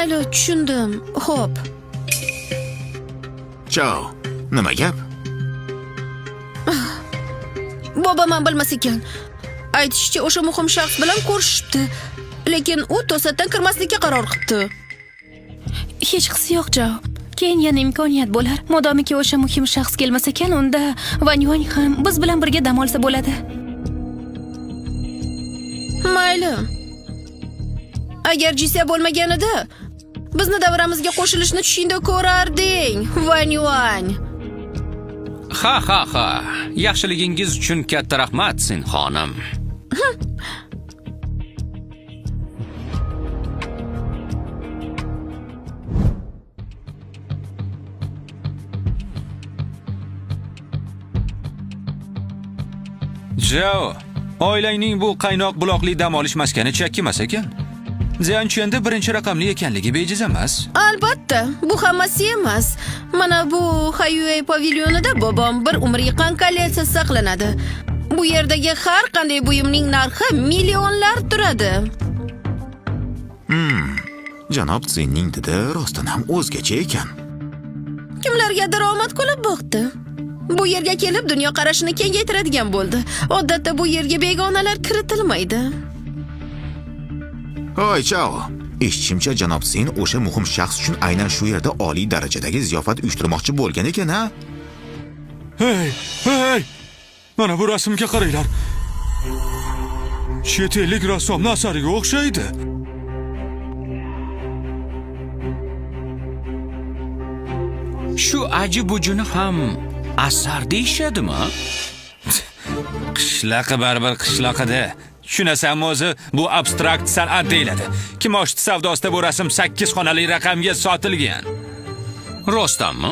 Mayli, tushundim. Xo'p. Chao. Nima gap? Bobom ham bilmas ekan. Aytishicha, o'sha muhim shaxs bilan ko'rishibdi. Lekin u to'satdan kirmaslikka qaror qilibdi. Hech qisi yo'q, Jao. Keyin yana imkoniyat bo'lar. Modomiki o'sha muhim shaxs kelmas ekan, unda Vanyuan ham biz bilan birga dam olsa bo'ladi. Mayli. Agar Jisya bo'lmaganida, bizni davramizga qo'shilishni tushingda ko'rarding, Vanyuan. Ha. Yaxshiligingiz uchun katta rahmat, sen xonim. Jao, oilangning bu qaynoq buloqli dam olish maskani chakki emas ekan. Ziyanchenda birinchi raqamli ekanligi bejiz emas. Albatta, bu hammasi emas. Mana bu Hayue pavilyonida bobom bir umr yiqqan kolleksiya saqlanadi. Bu yerdagi har qanday buyumning narxi millionlar turadi. Janob Tsinning didi rostdan ham o'zgacha ekan. Kimlargadir omad kulib boqdi. Bu yerga kelib dunyo qarashini kengaytiradigan bo'ldi. Odatda bu yerga begonalar kiritilmaydi. Hoy, chao. Eshitishimcha janob Tsin o'sha muhim shaxs uchun aynan shu yerda oliy darajadagi ziyofat uyushtirmoqchi bo'lgan ekan, ha? Hey! Mana bu rasmga qaranglar. Chet ellik rassomning asariga o'xshaydi. Shu aji-bujuni ham asar deyishadimi? Qishloqi baribir qishloqida. Tushunasam o'zi, bu abstrakt san'at deyiladi. Kimoshdi savdosida bu rasm 8 xonali raqamga sotilgan. Rostdanmi?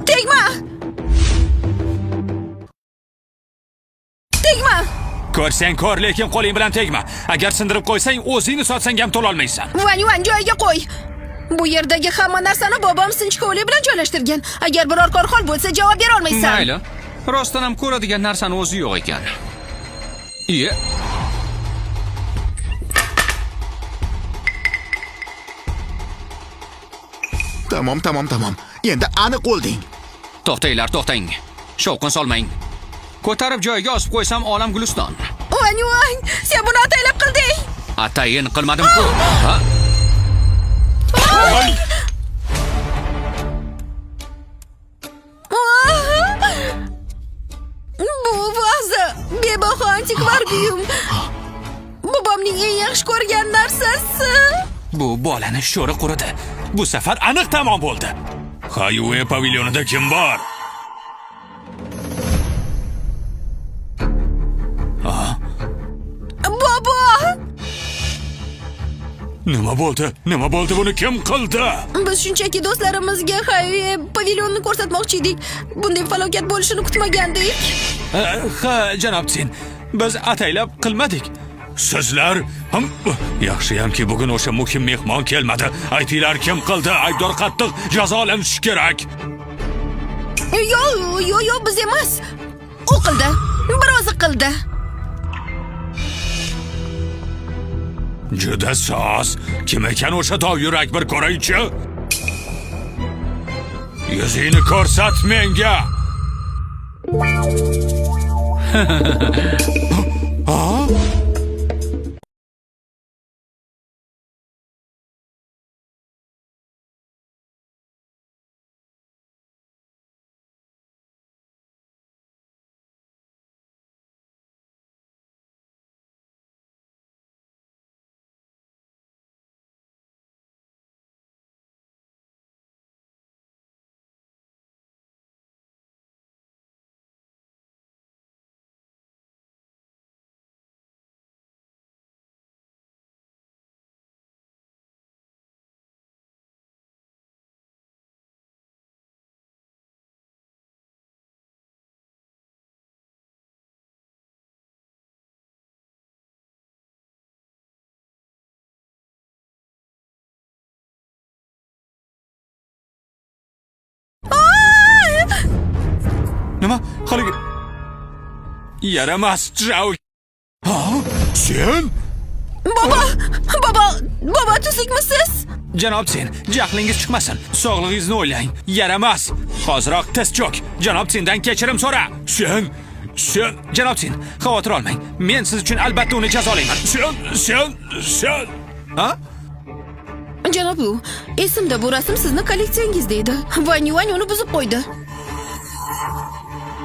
Tegma! Tegma! Ko'rsang ko'r, lekin qo'ling bilan tegma. Agar sindirib qo'ysang, o'zingni sotsang ham to'la olmaysan. Vanyuan, joyiga qo'y. Bu yerdagi hamma narsani bobom sinchkovlik bilan joylashtirgan. Agar biror korxol bo'lsa, javob bera olmaysan. Mayli. Rostdan ham ko'radigan narsani o'zi yo'q ekan. Iye. Tamom. Endi aniq o'lding. To'xtang. Shovqin solmang. Ko'tarib joyiga osib qo'ysam olam guliston. Vanyuan, sen buni ataylab qilding. Atayin qilmadim-ku. Ha? Bu vaza bebaho antikvar buyum. Bobomning eng yaxshi ko'rgan narsasi. Bu bolani sho'ri quridi. Bu safar aniq tamom bo'ldi. Hayue pavilyonida kim bor? Bobo! Nima bo'ldi? Buni kim qildi? Biz shunchaki do'stlarimizga Hayue pavilyonni ko'rsatmoqchi edik. Bunday falokat bo'lishini kutmagandik. Ha, janob Tsin. Biz ataylab qilmadik. Sizlar ham yaxshiyamki bugun o'sha muhim mehmon kelmadi. Aytinglar, kim qildi? Aybdor qattiq jazolanishi kerak. Yo, biz emas. U qildi. Biroz qildi. Juda soz. Kim ekan o'sha dovyurak bir ko'raychi? Yuzingni ko'rsat menga. Nima? Haligi yaramas Jao. Ha? Sen? Bobo, yoshlikmisiz? Janob Tsin, jahlingiz chiqmasin. Sog'lig'ingizni o'ylang. Yaramas. Hoziroq tiz cho'k. Janob Tsindan kechirim so'ra. Sen Janob Tsin, xavotir olmang. Men siz uchun albatta uni jazolayman. sen Ha? Janob Lu, esimda bu rasm sizni kolleksiyangizda edi. Van Yuan uni buzib qo'ydi.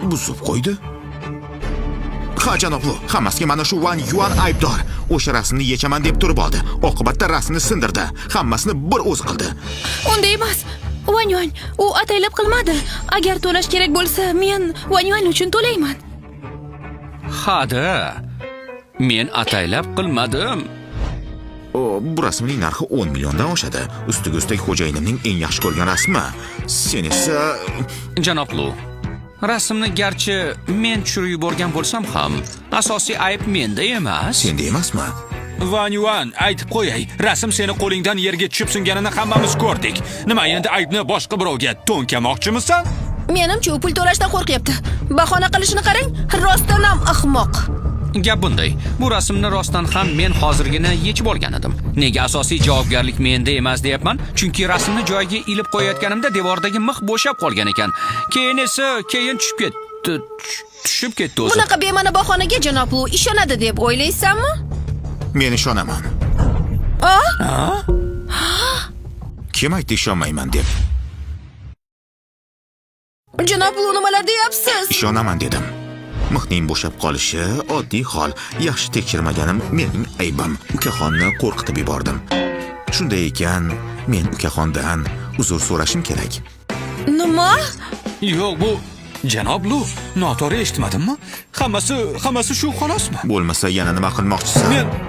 Buzib qo'ydi. Ha janob Lu, hammasiga mana shu Van Yuan aybdor. O'sha rasmni yechaman deb turib oldi. Oqibatda rasmni sindirdi. Hammasini bir o'zi qildi. Unday emas. Van Yuan, u ataylab qilmadi. Agar to'lash kerak bo'lsa, men Van Yuan uchun to'layman. Hada. Men ataylab qilmadim. Bu rasmning narxi 10 milliondan oshadi. Ustiga ustak xo'jayinimning eng yaxshi ko'rgan rasmi. Sen esa Janob Lu, rasmni garchi men tushirib yuborgan bo'lsam ham, asosiy ayb menda emas. senda emasmi? Van Yuan, aytib qo'yay, rasm seni qo'lingdan yerga tushib singanini hammamiz ko'rdik. Nima endi aybni boshqa birovga to'nkamoqchimisan? Menimcha u pul to'lashdan qo'rqyapti. Bahona qilishini qarang, rostdan ham ahmoq. Gap bunday. Bu rasmni rostdan ham men hozirgina yechib olgan edim. Nega asosiy javobgarlik menda emas deyapman? Chunki rasmni joyiga ilib qo'yayotganimda devordagi mix bo'shab qolgan ekan. Keyin tushib ketdi o'zi. Bunaqa bema'ni bahonaga janob Lu ishonadi deb o'ylaysanmi? Men ishonaman. Kim aytdi ishonmayman deb? Janob Lu, nimalar deyapsiz? Ishonaman dedim. Mixning bo'shab qolishi oddiy hol. Yaxshi tekshirmaganim mening aybim. Ukaxonni qo'rqitib yubordim. Shunday ekan, men ukaxondan uzr so'rashim kerak. Nima? Yo'q, bu janob Lu, noto'g'ri eshitmadimmi? Hammasi shu xolosmi? Bo'lmasa yana nima qilmoqchisiz?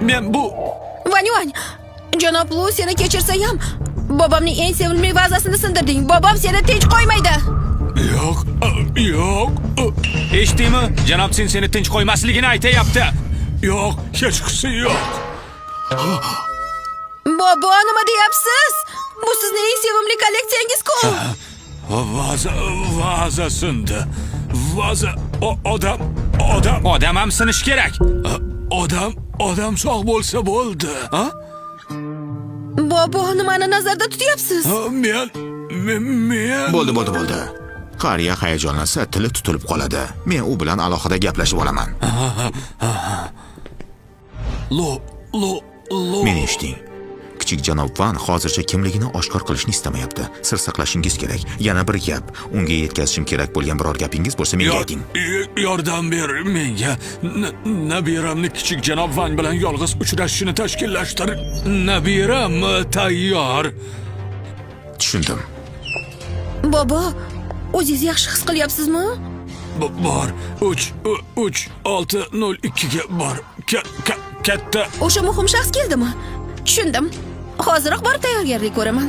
Men bu Van Yuan, janob Lu seni kechirsa ham, bobomning eng sevimli vazasini sindirding. Bobom seni tinch qo'ymaydi. yo'q. eshitdingmi? Janob Tsin seni tinch qo'ymasligini aytayapti. Yo'q, hech qisi yo'q. Bobo, nima deyapsiz? Bu sizning eng sevimli kolleksiyangiz-ku. Vaza sindi. Vaza odam Odam ham sinish kerak. odam sog' bo'lsa bo'ldi. Ha? Bobo, nimani nazarda tutyapsiz? Men Bo'ldi. Qariya hayajonlansa tili tutilib qoladi. Men u bilan alohida gaplashib olaman. Lo. Meni eshiting. Kichik janob Van hozircha kimligini oshkor qilishni istamayapti. Sir saqlashingiz kerak. Yana bir gap. Unga yetkazishim kerak bo'lgan biror gapingiz bo'lsa menga ayting. Yordam ber menga. Nabiramni kichik janob Van bilan yolg'iz uchrashishini tashkillashtir. Nabiram tayyor. Tushundim. Bobo, o'zingiz yaxshi his qilyapsizmi? Bor. 3602 ga bor. Katta. O'sha muhim shaxs keldimi? Tushundim. Hoziroq borib tayyorgarlik ko'raman.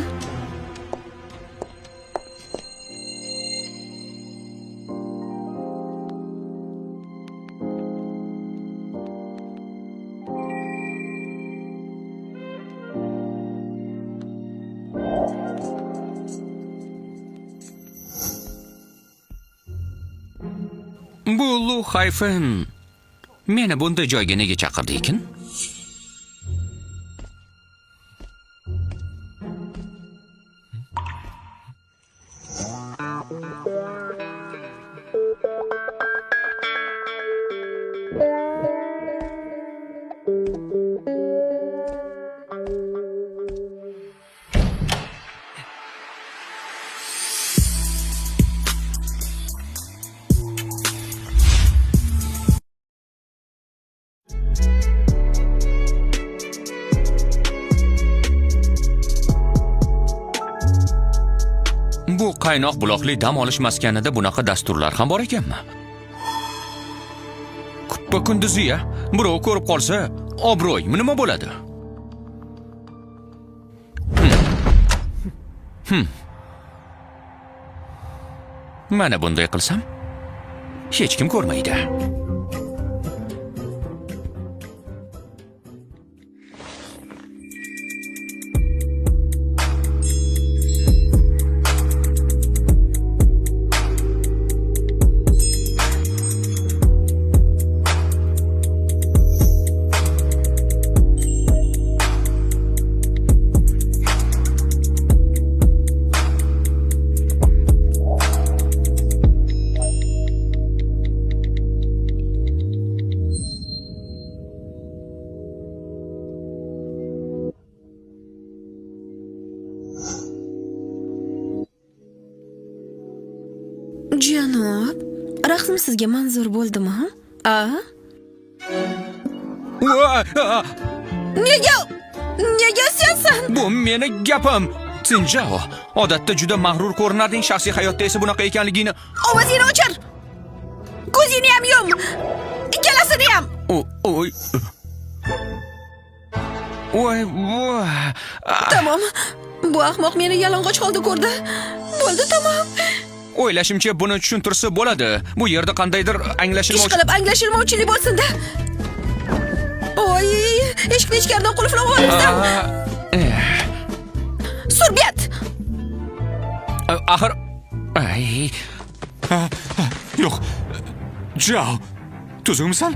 Bu Lu Hayfen meni bunday joyga nega chaqirdi ekan? Bu qaynoq buloqli dam olish maskanida bunaqa dasturlar ham bor ekanmi? Kuppa kunduzi-ya, birov ko'rib qolsa, obro'y nima bo'ladi? Mana bunday qilsam, hech kim ko'rmaydi. Janob, raqsim sizga manzur bo'ldimi? Nega sensan? Bu meni gapim. Sinjao, odatda juda mag'rur ko'rinarding, shaxsiy hayotda esa bunaqa ekanligini. Ovozingni o'chir. Ko'zingni ham yum. Ikkalasini ham. Oy. Voy. Tamom. Bu ahmoq meni yalang'och holda ko'rdi. Bo'ldi, tamom. O'ylashimcha buni tushuntirsa bo'ladi. Bu yerda qandaydir anglashilmovchi Ishqilib anglashilmovchilik bo'lsin-da. Oy, eshikni ichkaridan qulflab olibsan. Surbet. Axir Yo'q. Jao. Tuzukmisan?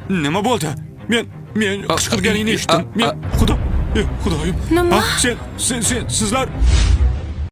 Nima bo'ldi? Men qichqirganingni eshitdim. Men Xudoyim. Nima? Sizlar